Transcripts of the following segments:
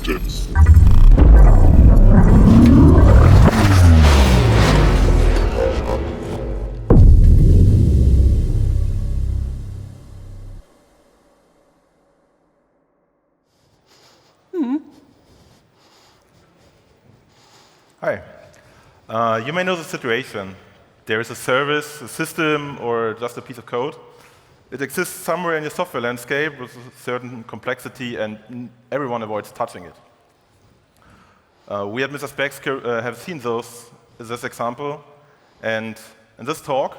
systems. Hi. You may know the situation. There is a service, a system, or just a piece of code. It exists somewhere in your software landscape with a certain complexity, and everyone avoids touching it. We at Mr. Specs have seen this example, and in this talk,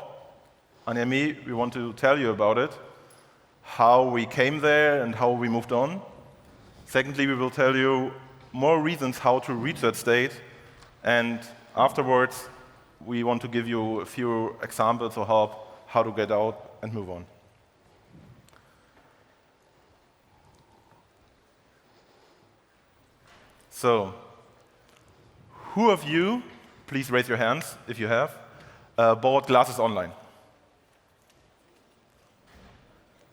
Anja and me, we want to tell you about it, how we came there and how we moved on. Secondly, we will tell you more reasons how to reach that state, and afterwards, we want to give you a few examples of how to get out and move on. So, who of you, please raise your hands if you have, bought glasses online?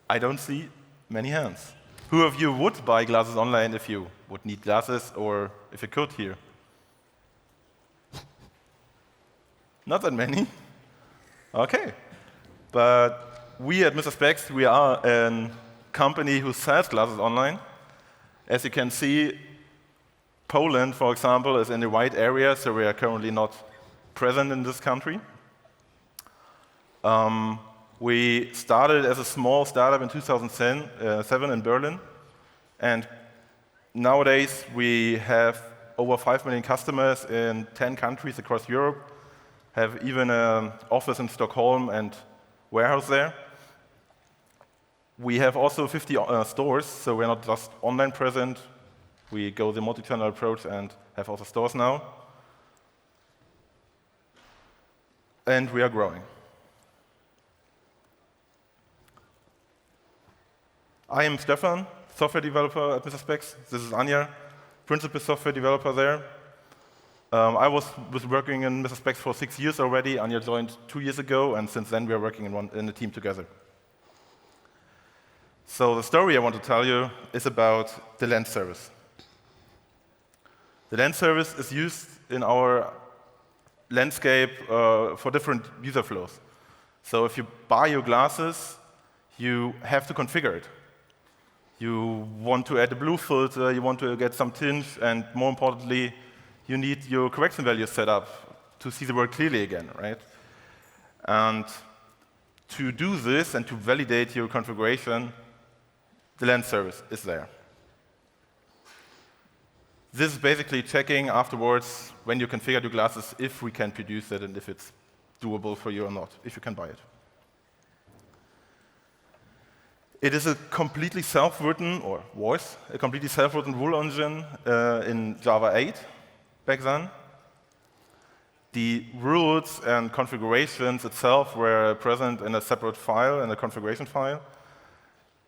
I don't see many hands. Who of you would buy glasses online if you would need glasses or if you could here? Not that many. Okay. But we at Mr. Specs, we are a company who sells glasses online. As you can see, Poland, for example, is in the white area, so we are currently not present in this country. We started as a small startup in 2007 in Berlin, and nowadays we have over 5 million customers in 10 countries across Europe, have even an office in Stockholm and warehouse there. We have also 50 stores, so we're not just online present. We go the multi-channel approach and have also stores now. And we are growing. I am Stephan, software developer at Mr. Specs. This is Anja, principal software developer there. I was working in Mr. Specs for 6 years already. Anja joined 2 years ago, and since then we are working in a team together. So the story I want to tell you is about the lens service. The lens service is used in our landscape for different user flows. So if you buy your glasses, you have to configure it. You want to add a blue filter, you want to get some tinge, and more importantly, you need your correction values set up to see the world clearly again, right? And to do this and to validate your configuration, the lens service is there. This is basically checking afterwards, when you configure your glasses, if we can produce it and if it's doable for you or not, if you can buy it. It is a completely self-written, or was a completely self-written rule engine in Java 8 back then. The rules and configurations itself were present in a separate file, in a configuration file.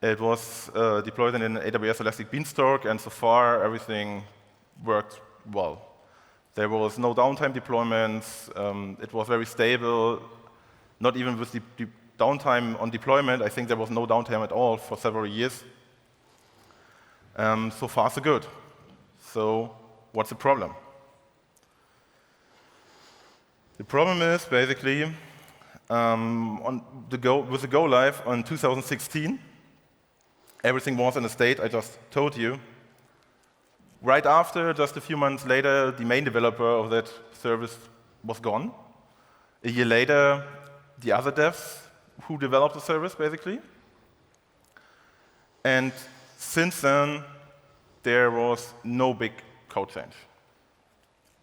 It was deployed in an AWS Elastic Beanstalk, and so far everything worked well. There was no downtime deployments. It was very stable. Not even with the downtime on deployment, I think there was no downtime at all for several years. So far, so good. So what's the problem? The problem is basically with the go live on 2016, everything was in the state I just told you. Right after, just a few months later, the main developer of that service was gone. A year later, the other devs who developed the service, basically. And since then, there was no big code change.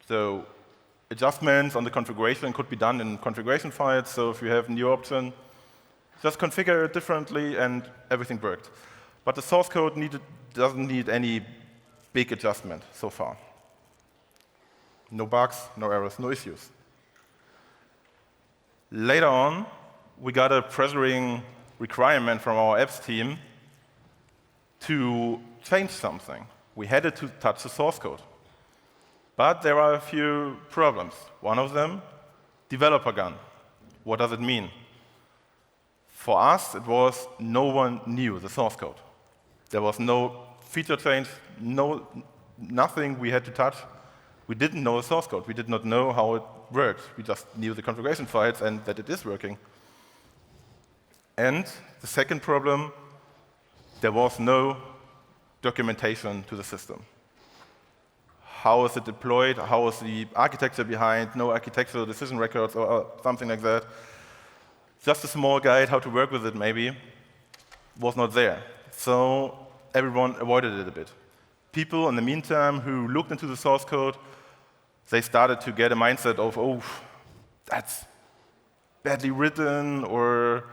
So adjustments on the configuration could be done in configuration files. So if you have a new option, just configure it differently, and everything worked. But the source code doesn't need any big adjustment so far. No bugs, no errors, no issues. Later on, we got a pressuring requirement from our apps team to change something. We had to touch the source code. But there are a few problems. One of them, developer gun. What does it mean? For us, it was no one knew the source code. There was no feature change, nothing we had to touch. We didn't know the source code. We did not know how it worked. We just knew the configuration files and that it is working. And the second problem, there was no documentation to the system. How is it deployed? How is the architecture behind? No architectural decision records or something like that. Just a small guide how to work with it maybe was not there. So everyone avoided it a bit. People in the meantime who looked into the source code, they started to get a mindset of, oh, that's badly written or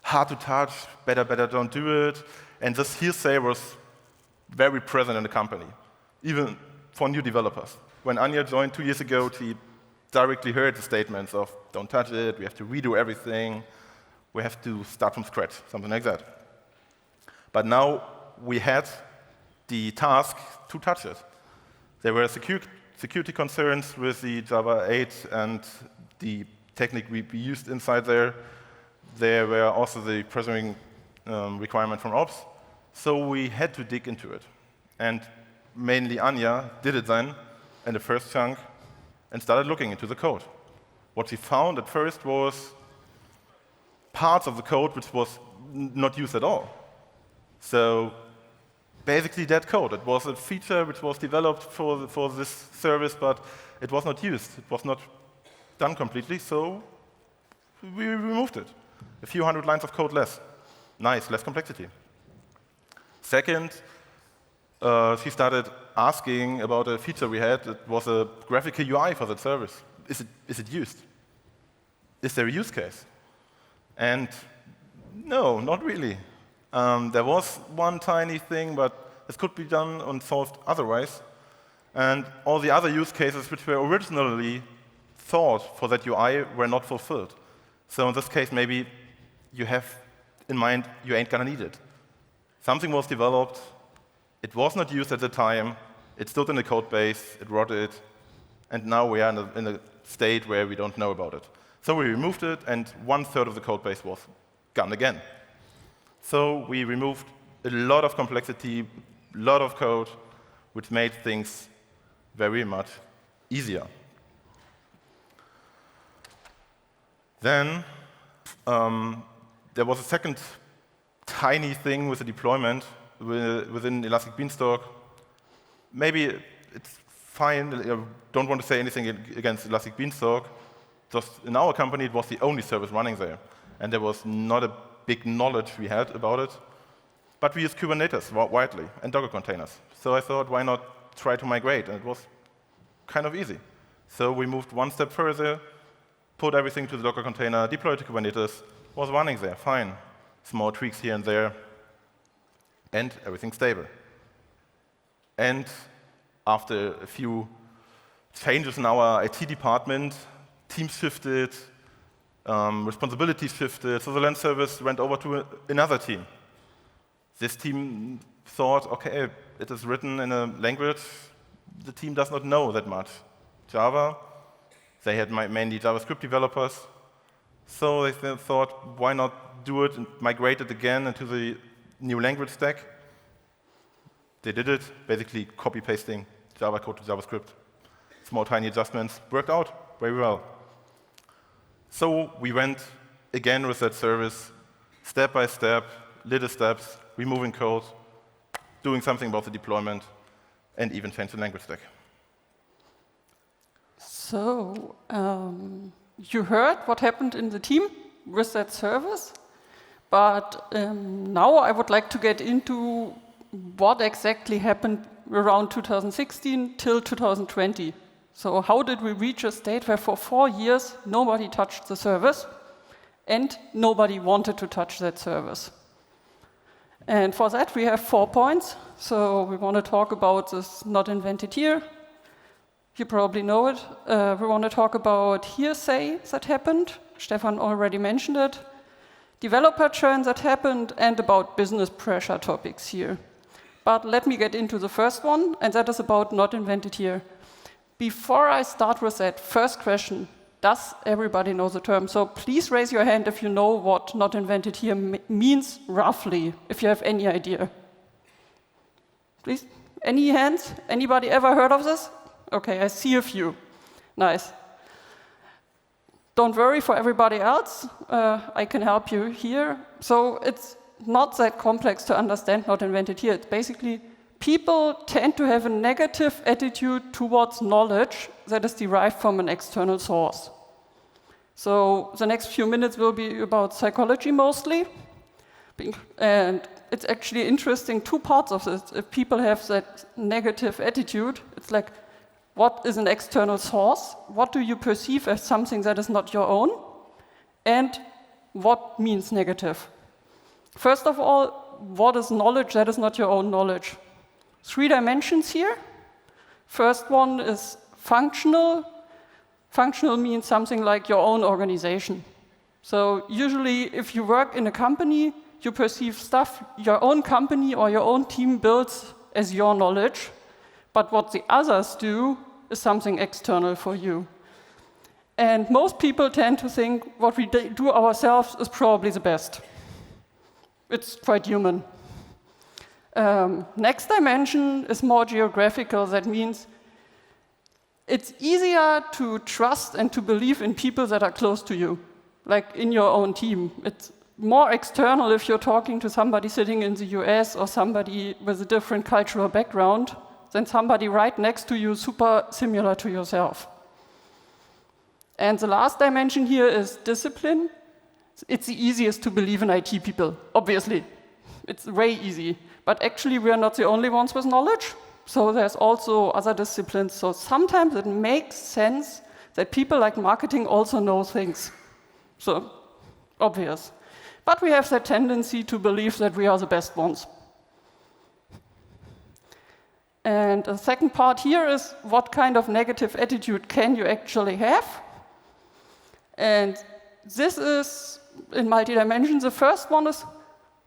hard to touch, better don't do it. And this hearsay was very present in the company, even for new developers. When Anja joined 2 years ago, she directly heard the statements of, don't touch it, we have to redo everything, we have to start from scratch, something like that. But now we had the task to touch it. There were security concerns with the Java 8 and the technique we used inside there. There were also the pressuring requirement from ops. So we had to dig into it. And mainly Anja did it then in the first chunk and started looking into the code. What she found at first was parts of the code which was not used at all. So basically dead code. It was a feature which was developed for this service, but it was not used. It was not done completely, so we removed it. A few hundred lines of code less. Nice, less complexity. Second, she started asking about a feature we had. It was a graphical UI for that service. Is it used? Is there a use case? And no, not really. There was one tiny thing, but this could be done and solved otherwise. And all the other use cases which were originally thought for that UI were not fulfilled. So in this case, maybe you have in mind you ain't gonna need it. Something was developed, it was not used at the time, it stood in the code base, it rotted, and now we are in a state where we don't know about it. So we removed it, and 1/3 of the code base was gone again. So we removed a lot of complexity, a lot of code, which made things very much easier. Then there was a second tiny thing with the deployment within Elastic Beanstalk. Maybe it's fine. I don't want to say anything against Elastic Beanstalk. Just in our company, it was the only service running there, and there was not a big knowledge we had about it. But we used Kubernetes widely and Docker containers. So I thought, why not try to migrate? And it was kind of easy. So we moved one step further, put everything to the Docker container, deployed to Kubernetes, was running there, fine. Small tweaks here and there, and everything stable. And after a few changes in our IT department, teams shifted, responsibilities shifted, so the LAN service went over to another team. This team thought, okay, it is written in a language the team does not know that much. Java, they had mainly JavaScript developers, so they thought, why not do it and migrate it again into the new language stack? They did it, basically copy-pasting Java code to JavaScript. Small, tiny adjustments, worked out very well. So we went again with that service, step by step, little steps, removing code, doing something about the deployment, and even change the language stack. So, you heard what happened in the team with that service, but now I would like to get into what exactly happened around 2016 till 2020. So how did we reach a state where for 4 years nobody touched the service and nobody wanted to touch that service? And for that we have 4 points. So we want to talk about this not invented here. You probably know it. We want to talk about hearsay that happened. Stephan already mentioned it. Developer churn that happened, and about business pressure topics here. But let me get into the first one, and that is about not invented here. Before I start with that first question, does everybody know the term? So please raise your hand if you know what not invented here means roughly, if you have any idea. Please? Any hands? Anybody ever heard of this? Okay, I see a few. Nice. Don't worry for everybody else. I can help you here. So it's not that complex to understand, not invented here. It's basically people tend to have a negative attitude towards knowledge that is derived from an external source. So the next few minutes will be about psychology mostly. And it's actually interesting, two parts of this. If people have that negative attitude, it's like, what is an external source? What do you perceive as something that is not your own? And what means negative? First of all, what is knowledge that is not your own knowledge? 3 dimensions here. First one is functional. Functional means something like your own organization. So usually if you work in a company, you perceive stuff your own company or your own team builds as your knowledge, but what the others do is something external for you. And most people tend to think what we do ourselves is probably the best. It's quite human. Next dimension is more geographical. That means it's easier to trust and to believe in people that are close to you, like in your own team. It's more external if you're talking to somebody sitting in the US or somebody with a different cultural background than somebody right next to you, super similar to yourself. And the last dimension here is discipline. It's the easiest to believe in IT people, obviously. It's way easy. But actually, we are not the only ones with knowledge. So there's also other disciplines. So sometimes it makes sense that people like marketing also know things. So, obvious. But we have that tendency to believe that we are the best ones. And the second part here is what kind of negative attitude can you actually have? And this is, in multi-dimensions, the first one is,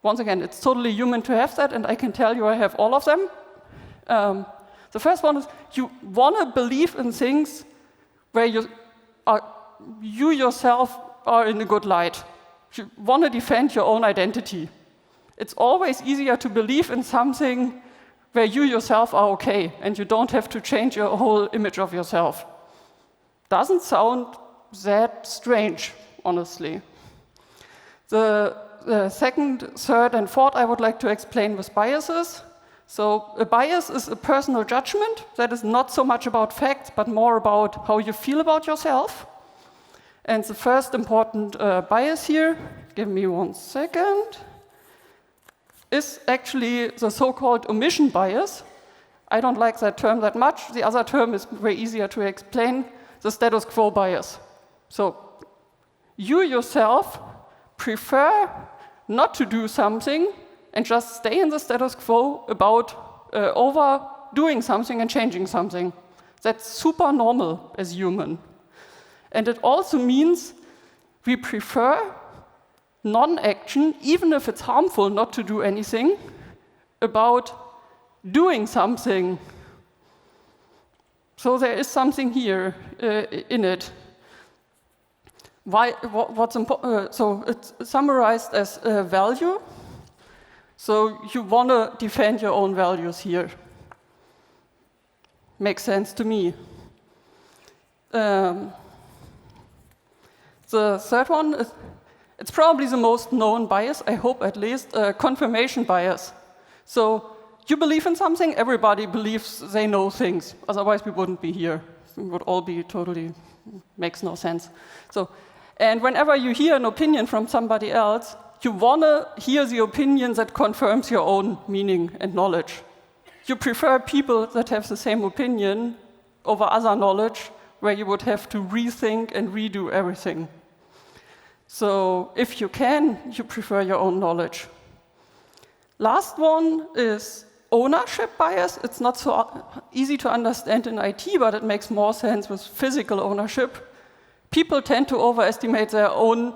once again, it's totally human to have that, and I can tell you I have all of them. The first one is you want to believe in things where you yourself are in a good light. You want to defend your own identity. It's always easier to believe in something where you yourself are okay, and you don't have to change your whole image of yourself. Doesn't sound that strange, honestly. The second, third, and fourth I would like to explain with biases. So a bias is a personal judgment that is not so much about facts, but more about how you feel about yourself. And the first important bias here, give me 1 second, is actually the so-called omission bias. I don't like that term that much. The other term is way easier to explain, the status quo bias. So you yourself prefer not to do something and just stay in the status quo about overdoing something and changing something. That's super normal as human. And it also means we prefer non-action, even if it's harmful not to do anything, about doing something. So there is something here in it. So it's summarized as value. So you want to defend your own values here. Makes sense to me. The third one is, it's probably the most known bias, I hope at least, confirmation bias. So you believe in something, everybody believes they know things. Otherwise we wouldn't be here. We would all be totally, makes no sense. And whenever you hear an opinion from somebody else, you want to hear the opinion that confirms your own meaning and knowledge. You prefer people that have the same opinion over other knowledge, where you would have to rethink and redo everything. So if you can, you prefer your own knowledge. Last one is ownership bias. It's not so easy to understand in IT, but it makes more sense with physical ownership. People tend to overestimate their own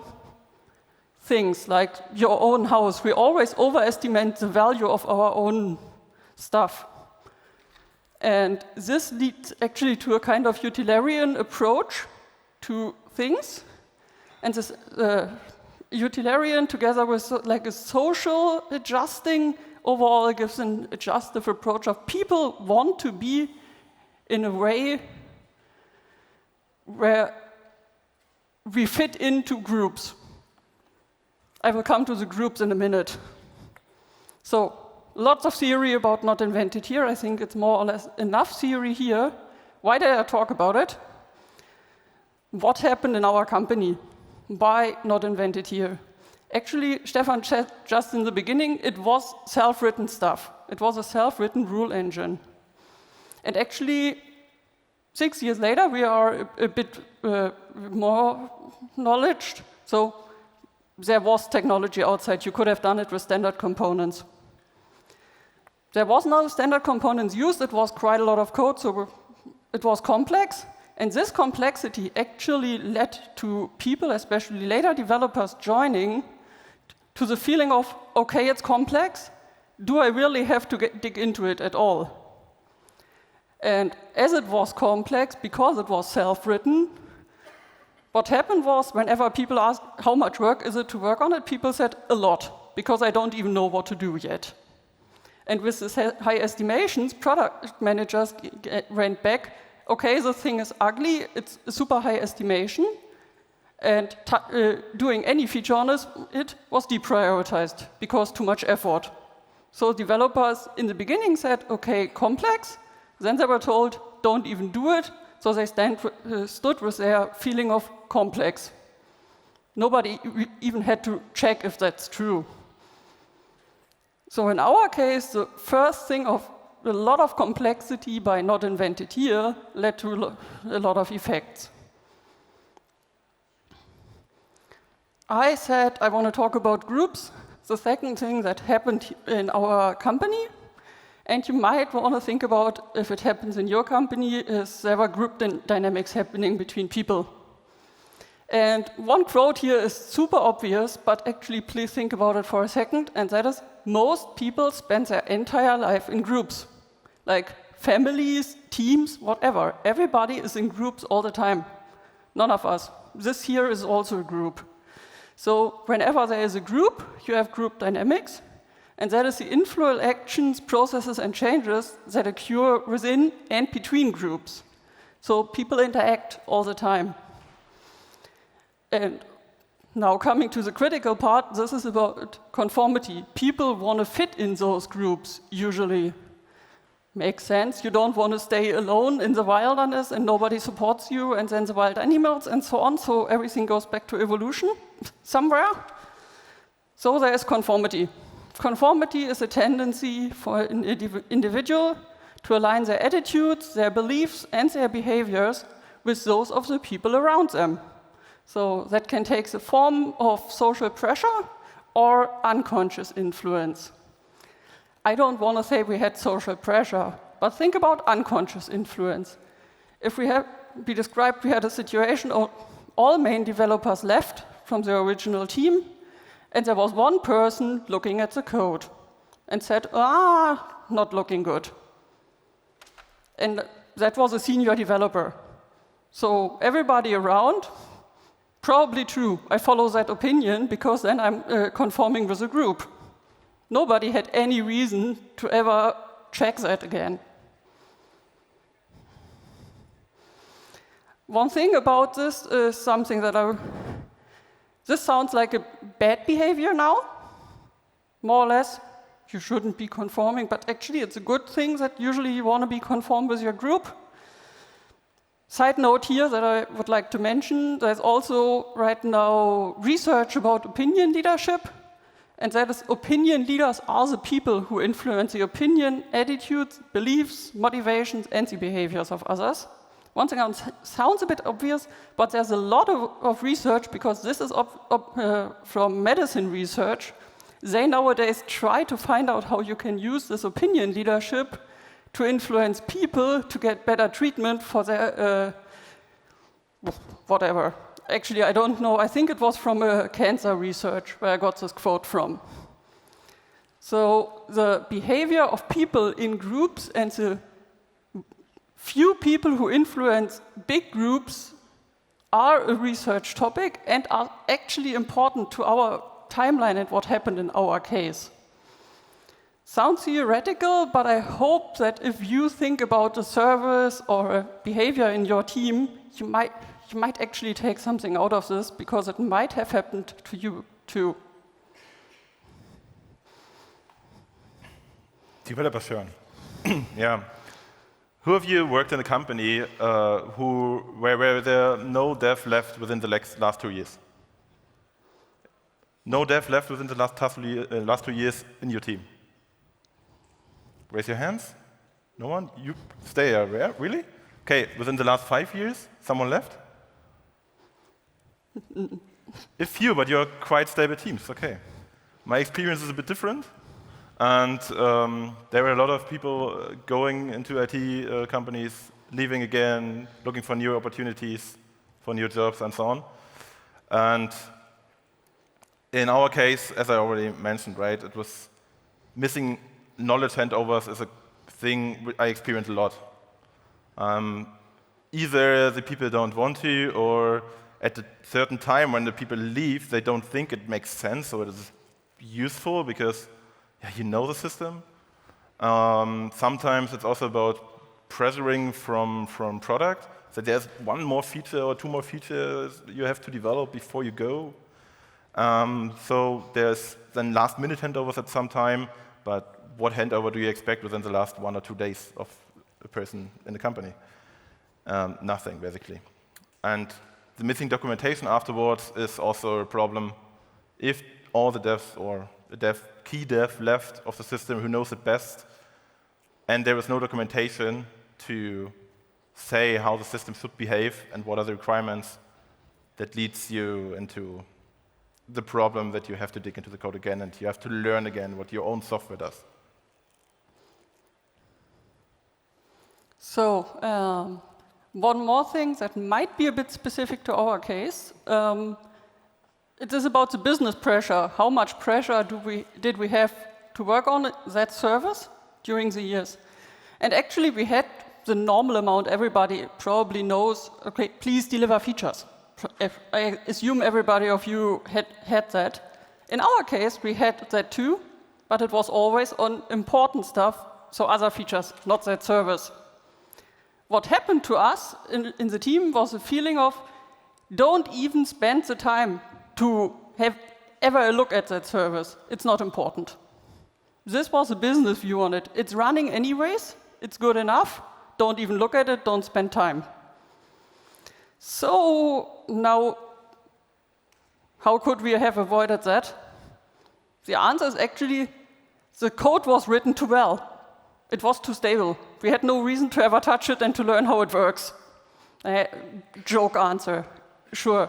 things, like your own house. We always overestimate the value of our own stuff. And this leads actually to a kind of utilitarian approach to things. And this utilitarian, together with like a social adjusting, overall it gives an adjustive approach of people want to be in a way where we fit into groups. I will come to the groups in a minute. So lots of theory about not invented here. I think it's more or less enough theory here. Why did I talk about it? What happened in our company? Why not invented here? Actually, Stephan said just in the beginning, it was self-written stuff. It was a self-written rule engine. And actually, 6 years later, we are a bit more knowledge. So there was technology outside. You could have done it with standard components. There was no standard components used. It was quite a lot of code, so it was complex. And this complexity actually led to people, especially later developers, joining to the feeling of, okay, it's complex. Do I really have to dig into it at all? And as it was complex, because it was self-written, what happened was whenever people asked, how much work is it to work on it, people said, a lot, because I don't even know what to do yet. And with this high estimations, product managers went back, okay, the thing is ugly, it's a super high estimation, and doing any feature on it was deprioritized because too much effort. So developers in the beginning said, okay, complex, then they were told, don't even do it, so they stood with their feeling of complex. Nobody even had to check if that's true. So in our case, the first thing of a lot of complexity by not invented here led to a lot of effects. I said I want to talk about groups. The second thing that happened in our company, and you might want to think about if it happens in your company, is there were group dynamics happening between people. And one quote here is super obvious, but actually please think about it for a second, and that is, most people spend their entire life in groups. Like families, teams, whatever. Everybody is in groups all the time. None of us. This here is also a group. So whenever there is a group, you have group dynamics, and that is the influential actions, processes, and changes that occur within and between groups. So people interact all the time. And now coming to the critical part, this is about conformity. People want to fit in those groups, usually. Makes sense. You don't want to stay alone in the wilderness and nobody supports you, and then the wild animals and so on, so everything goes back to evolution somewhere. So there is conformity. Conformity is a tendency for an individual to align their attitudes, their beliefs, and their behaviors with those of the people around them. So that can take the form of social pressure or unconscious influence. I don't want to say we had social pressure, but think about unconscious influence. If we described we had a situation, all main developers left from the original team, and there was one person looking at the code and said, not looking good. And that was a senior developer. So everybody around, probably true. I follow that opinion because then I'm conforming with the group. Nobody had any reason to ever check that again. One thing about this is something that this sounds like a bad behavior now, more or less. You shouldn't be conforming, but actually it's a good thing that usually you want to be conform with your group. Side note here that I would like to mention, there's also right now research about opinion leadership. And that is, opinion leaders are the people who influence the opinion, attitudes, beliefs, motivations, and the behaviors of others. Once again, sounds a bit obvious, but there's a lot of research, because this is from medicine research. They nowadays try to find out how you can use this opinion leadership to influence people to get better treatment for their whatever. Actually, I don't know. I think it was from a cancer research where I got this quote from. So the behavior of people in groups and the few people who influence big groups are a research topic and are actually important to our timeline and what happened in our case. Sounds theoretical, but I hope that if you think about a service or a behavior in your team, you might actually take something out of this, because it might have happened to you too. Developers churn. Yeah. Who of you worked in a company where there are no dev left within the last 2 years? No dev left within the last 2 years in your team? Raise your hands. No one? You stay there, yeah? Really? Okay, within the last 5 years, someone left? A few, but you're quite stable teams, okay. My experience is a bit different, and there were a lot of people going into IT companies, leaving again, looking for new opportunities, for new jobs, and so on. And in our case, as I already mentioned, right, it was missing knowledge handovers is a thing I experience a lot. Either the people don't want to, or at a certain time when the people leave, they don't think it makes sense or it is useful because you know the system. Sometimes it's also about pressuring from product. So there's one more feature or 2 more features you have to develop before you go. So there's then last-minute handovers at some time, but what handover do you expect within the last 1 or 2 days of a person in the company? Nothing, basically. And the missing documentation afterwards is also a problem. If all the devs or the key dev left of the system who knows it best, and there is no documentation to say how the system should behave and what are the requirements, that leads you into the problem that you have to dig into the code again and you have to learn again what your own software does. So, one more thing that might be a bit specific to our case. It is about the business pressure. How much pressure did we have to work on that service during the years? And actually, we had the normal amount. Everybody probably knows, okay, please deliver features. I assume everybody of you had that. In our case, we had that too, but it was always on important stuff, so other features, not that service. What happened to us in the team was a feeling of, don't even spend the time to have ever a look at that service. It's not important. This was a business view on it. It's running anyways. It's good enough. Don't even look at it. Don't spend time. So now, how could we have avoided that? The answer is actually, the code was written too well. It was too stable. We had no reason to ever touch it and to learn how it works. Joke answer. Sure,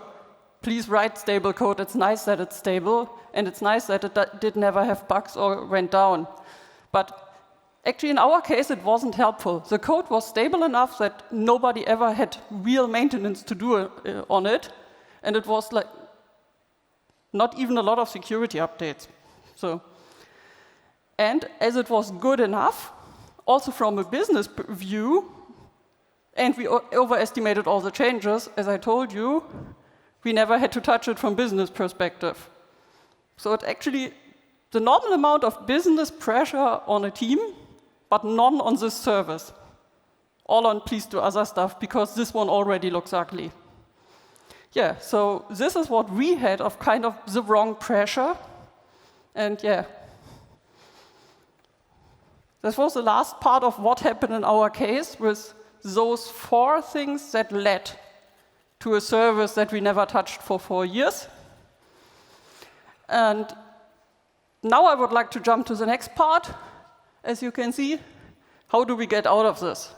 please write stable code. It's nice that it's stable, and it's nice that it did never have bugs or went down. But actually, in our case, it wasn't helpful. The code was stable enough that nobody ever had real maintenance to do on it, and it was like not even a lot of security updates. And as it was good enough, also from a business view, and we overestimated all the changes, as I told you, we never had to touch it from business perspective. So it actually, the normal amount of business pressure on a team, but none on this service. All on please do other stuff, because this one already looks ugly. Yeah, so this is what we had of kind of the wrong pressure. And yeah, this was the last part of what happened in our case with those 4 things that led to a service that we never touched for 4 years. And now I would like to jump to the next part. As you can see, how do we get out of this?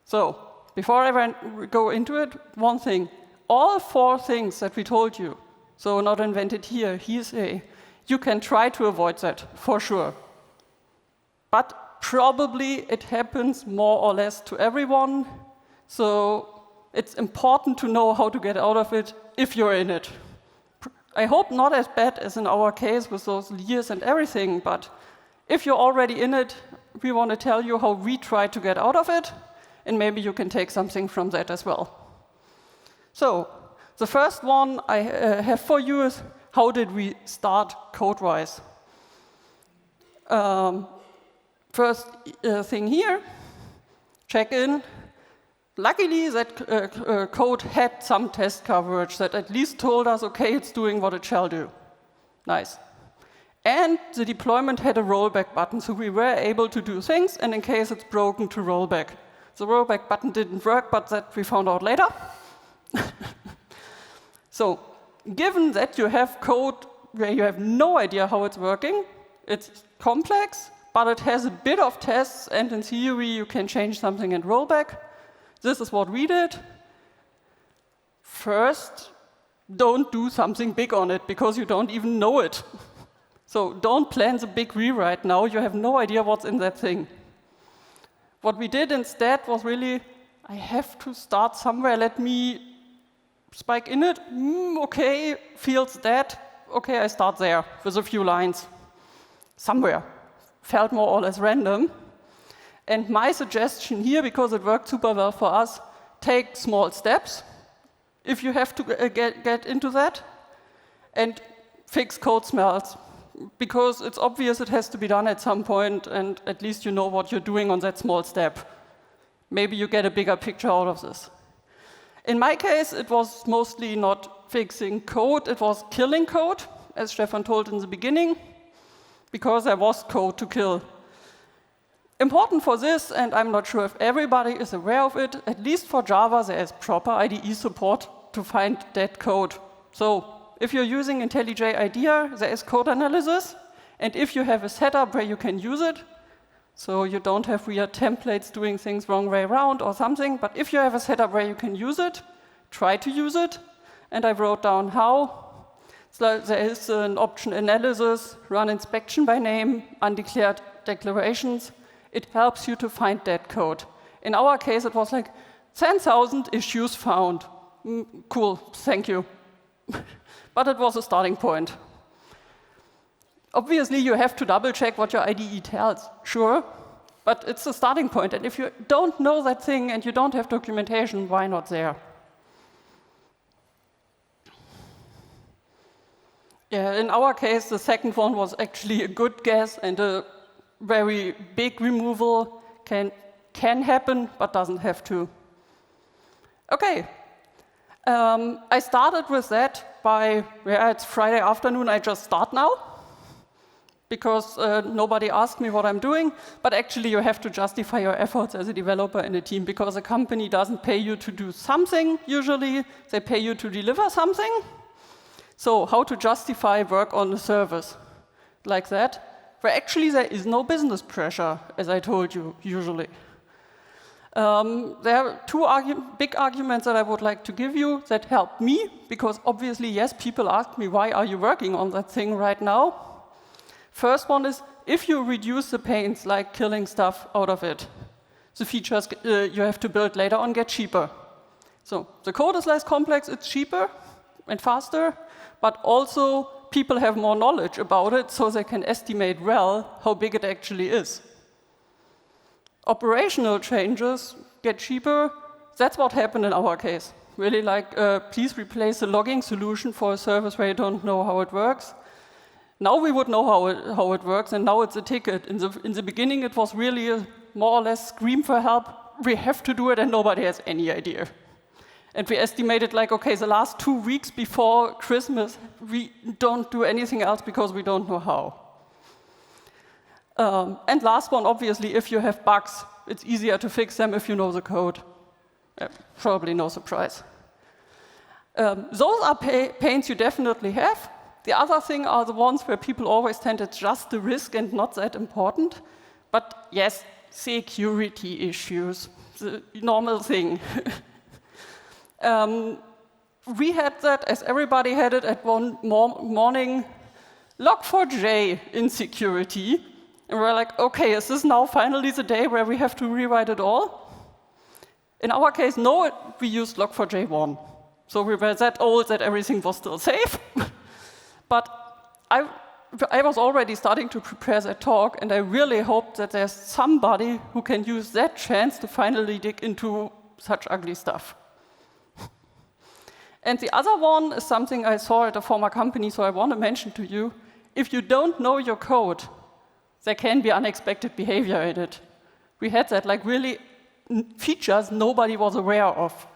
So, before I go into it, one thing. All 4 things that we told you, so not invented here, hearsay, you can try to avoid that, for sure. But probably it happens more or less to everyone, so it's important to know how to get out of it if you're in it. I hope not as bad as in our case with those years and everything, but if you're already in it, we want to tell you how we try to get out of it, and maybe you can take something from that as well. So, the first one I have for you is, how did we start code-wise? first thing here, check in. Luckily, that code had some test coverage that at least told us, okay, it's doing what it shall do. Nice. And the deployment had a rollback button, so we were able to do things, and in case it's broken, to roll back. The rollback button didn't work, but that we found out later. So, given that you have code where you have no idea how it's working, it's complex, but it has a bit of tests, and in theory, you can change something and roll back. This is what we did. First, don't do something big on it, because you don't even know it. So don't plan the big rewrite now. You have no idea what's in that thing. What we did instead was really, I have to start somewhere. Let me spike in it. Okay, feels that. Okay, I start there with a few lines. Somewhere. Felt more or less random. And my suggestion here, because it worked super well for us, take small steps if you have to get into that, and fix code smells. Because it's obvious it has to be done at some point, and at least you know what you're doing on that small step. Maybe you get a bigger picture out of this. In my case, it was mostly not fixing code, it was killing code, as Stephan told in the beginning, because there was code to kill. Important for this, and I'm not sure if everybody is aware of it, at least for Java there is proper IDE support to find dead code. So if you're using IntelliJ IDEA, there is code analysis, and if you have a setup where you can use it, so you don't have weird templates doing things wrong way around or something, but if you have a setup where you can use it, try to use it, and I wrote down how. So there is an option analysis, run inspection by name, undeclared declarations. It helps you to find dead code. In our case, it was like 10,000 issues found. Cool, thank you. But it was a starting point. Obviously, you have to double check what your IDE tells, sure, but it's a starting point. And if you don't know that thing and you don't have documentation, why not there? Yeah, in our case, the second one was actually a good guess, and a very big removal can happen, but doesn't have to. Okay, I started with that by, it's Friday afternoon, I just start now, because nobody asked me what I'm doing, but actually you have to justify your efforts as a developer in a team, because a company doesn't pay you to do something, usually, they pay you to deliver something. So how to justify work on a service like that, where actually there is no business pressure, as I told you, usually. There are two big arguments that I would like to give you that help me, because obviously, yes, people ask me, why are you working on that thing right now? First one is, if you reduce the pains, like killing stuff out of it, the features you have to build later on get cheaper. So the code is less complex, it's cheaper and faster, but also people have more knowledge about it, so they can estimate well how big it actually is. Operational changes get cheaper. That's what happened in our case. Really, like, please replace the logging solution for a service where you don't know how it works. Now we would know how it works, and now it's a ticket. In the beginning, it was really a more or less scream for help. We have to do it, and nobody has any idea. And we estimated, like, okay, the last 2 weeks before Christmas, we don't do anything else because we don't know how. And last one, obviously, if you have bugs, it's easier to fix them if you know the code. Probably no surprise. Those are pains you definitely have. The other thing are the ones where people always tend it's just the risk and not that important. But yes, security issues, the normal thing. We had that, as everybody had it, at one morning, log4j insecurity. And we're like, okay, is this now finally the day where we have to rewrite it all? In our case, no, we used log4j1. So we were that old that everything was still safe. But I was already starting to prepare that talk, and I really hope that there's somebody who can use that chance to finally dig into such ugly stuff. And the other one is something I saw at a former company, so I want to mention to you. If you don't know your code, there can be unexpected behavior in it. We had that, like really features nobody was aware of.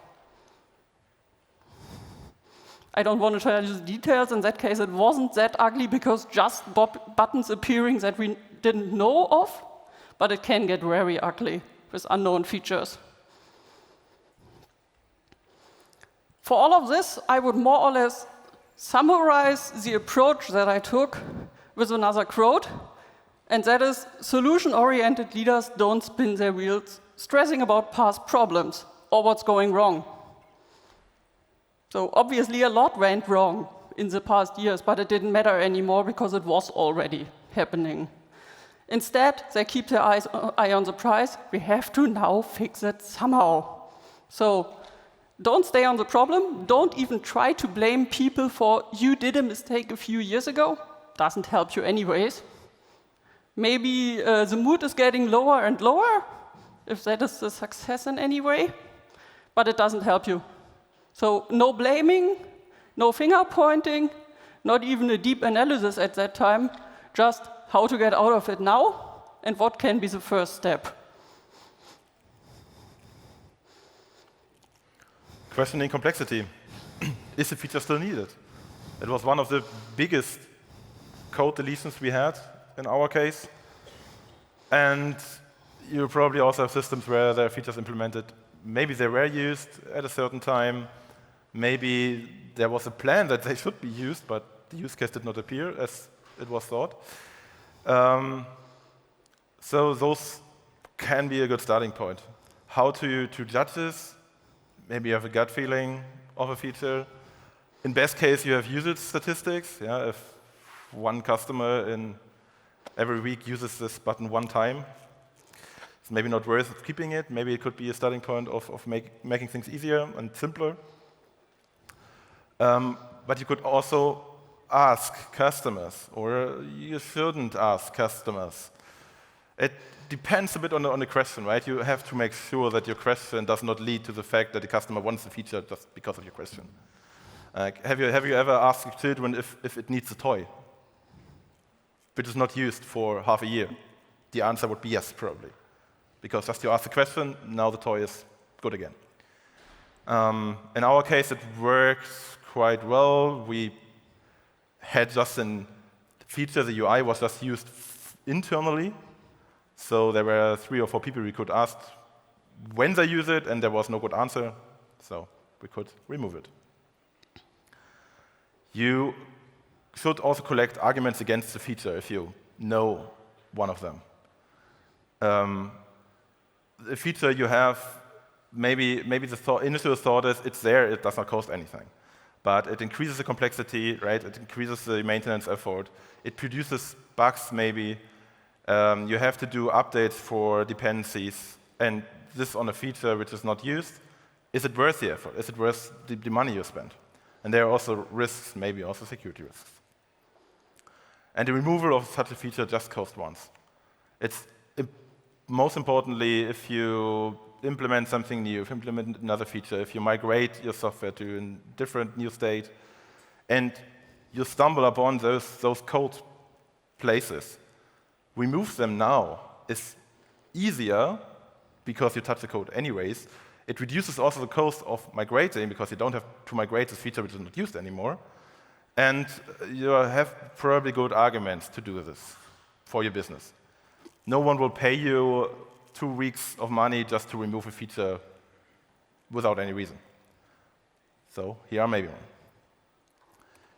I don't want to tell you the details. In that case, it wasn't that ugly because just buttons appearing that we didn't know of, but it can get very ugly with unknown features. For all of this, I would more or less summarize the approach that I took with another quote, and that is, solution-oriented leaders don't spin their wheels stressing about past problems or what's going wrong. So obviously a lot went wrong in the past years, but it didn't matter anymore because it was already happening. Instead, they keep their eye on the prize. We have to now fix it somehow. So don't stay on the problem. Don't even try to blame people for you did a mistake a few years ago. Doesn't help you anyways. Maybe the mood is getting lower and lower, if that is a success in any way, but it doesn't help you. So no blaming, no finger pointing, not even a deep analysis at that time, just how to get out of it now and what can be the first step. Questioning complexity. Is the feature still needed? It was one of the biggest code deletions we had in our case. And you probably also have systems where there are features implemented. Maybe they were used at a certain time. Maybe there was a plan that they should be used, but the use case did not appear as it was thought. So those can be a good starting point. How to judge this? Maybe you have a gut feeling of a feature. In best case, you have usage statistics. Yeah, if one customer in every week uses this button one time, it's maybe not worth keeping it. Maybe it could be a starting point of making things easier and simpler. But you could also ask customers, or you shouldn't ask customers. It depends a bit on the question, right? You have to make sure that your question does not lead to the fact that the customer wants the feature just because of your question. Have you ever asked your children if it needs a toy, which is not used for half a year? The answer would be yes, probably. Because just you ask the question, now the toy is good again. In our case, it works quite well. We had just a feature, the UI was just used internally. So there were 3 or 4 people we could ask when they use it, and there was no good answer. So we could remove it. You should also collect arguments against the feature if you know one of them. The feature you have, maybe the initial thought is it's there, it does not cost anything. But it increases the complexity, right? It increases the maintenance effort. It produces bugs, maybe. You have to do updates for dependencies, and this on a feature which is not used. Is it worth the effort? Is it worth the money you spend? And there are also risks, maybe also security risks. And the removal of such a feature just costs once. It's most importantly, if you implement something new, if you implement another feature, if you migrate your software to a different new state, and you stumble upon those code places, remove them now is easier because you touch the code anyways. It reduces also the cost of migrating because you don't have to migrate this feature which is not used anymore. And you have probably good arguments to do this for your business. No one will pay you 2 weeks of money just to remove a feature without any reason. So here are maybe one.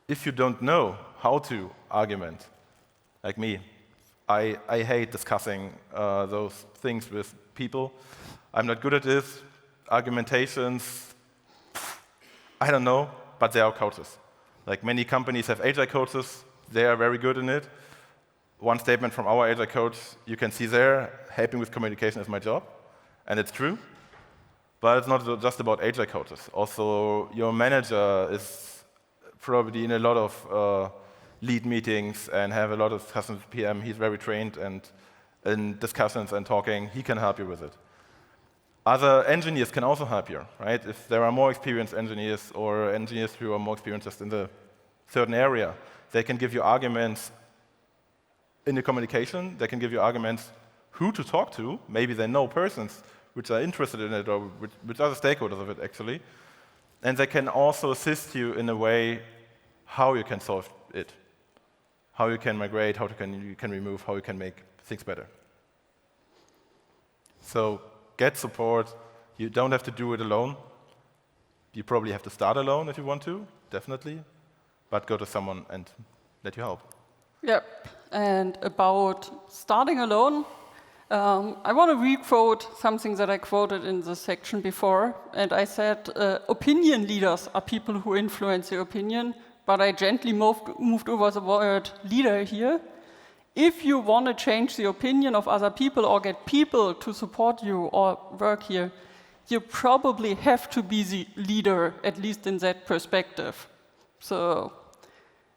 If you don't know how to argument, like me, I hate discussing those things with people. I'm not good at this. Argumentations, I don't know, but there are coaches. Like many companies have agile coaches, they are very good in it. One statement from our agile coach, you can see there, helping with communication is my job, and it's true. But it's not just about agile coaches. Also, your manager is probably in a lot of lead meetings and have a lot of discussions with PM. He's very trained, and in discussions and talking, he can help you with it. Other engineers can also help you, right? If there are more experienced engineers or engineers who are more experienced just in the certain area, they can give you arguments in your communication. They can give you arguments who to talk to. Maybe they know persons which are interested in it or which are the stakeholders of it, actually. And they can also assist you in a way how you can solve it, how you can migrate, how you can remove, how you can make things better. So get support. You don't have to do it alone. You probably have to start alone if you want to, definitely. But go to someone and let you help. Yep. And about starting alone, I want to re-quote something that I quoted in the section before. And I said, opinion leaders are people who influence your opinion. But I gently moved over the word leader here. If you want to change the opinion of other people or get people to support you or work here, you probably have to be the leader, at least in that perspective. So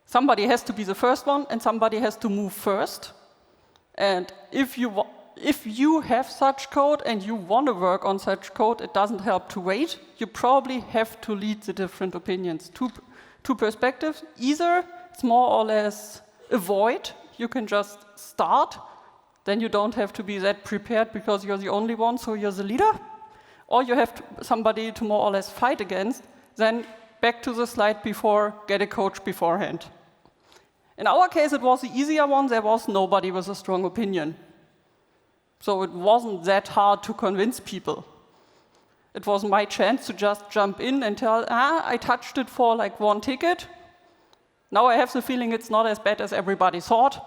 somebody has to be the first one, and somebody has to move first. And if you have such code and you want to work on such code, it doesn't help to wait. You probably have to lead the different opinions. Two perspectives. Either it's more or less avoid. You can just start. Then you don't have to be that prepared because you're the only one, so you're the leader. Or you have somebody to more or less fight against. Then back to the slide before, get a coach beforehand. In our case, it was the easier one. There was nobody with a strong opinion. So it wasn't that hard to convince people. It was my chance to just jump in and tell, I touched it for like one ticket. Now I have the feeling it's not as bad as everybody thought.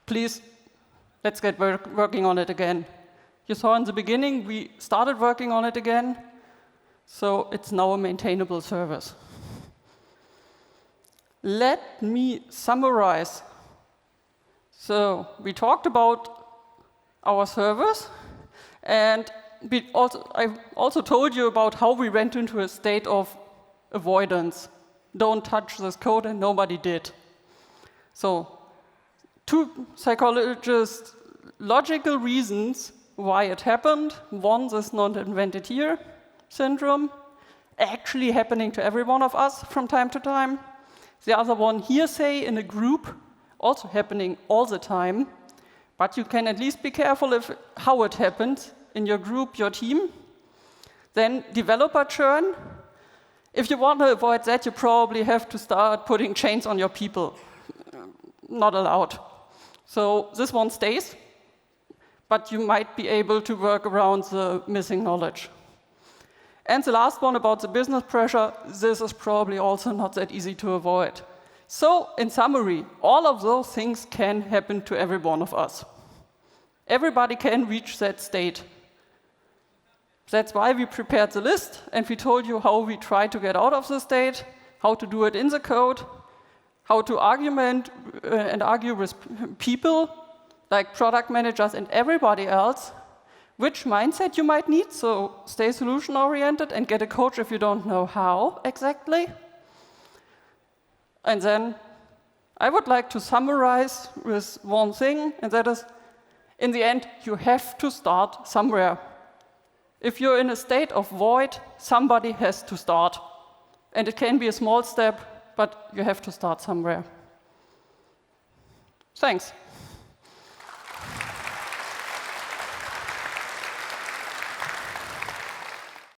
Please, let's get working on it again. You saw in the beginning, we started working on it again. So it's now a maintainable service. Let me summarize. So we talked about our service, and I also told you about how we went into a state of avoidance. Don't touch this code, and nobody did. So, two psychologists' logical reasons why it happened. One, this not invented here syndrome, actually happening to every one of us from time to time. The other one, hearsay in a group, also happening all the time. But you can at least be careful how it happens in your group, your team. Then developer churn. If you want to avoid that, you probably have to start putting chains on your people. Not allowed. So this one stays, but you might be able to work around the missing knowledge. And the last one about the business pressure, this is probably also not that easy to avoid. So, in summary, all of those things can happen to every one of us. Everybody can reach that state. That's why we prepared the list, and we told you how we try to get out of the state, how to do it in the code, how to argue with people, like product managers and everybody else, which mindset you might need, so stay solution-oriented and get a coach if you don't know how exactly. And then I would like to summarize with one thing, and that is, in the end, you have to start somewhere. If you're in a state of void, somebody has to start. And it can be a small step, but you have to start somewhere. Thanks.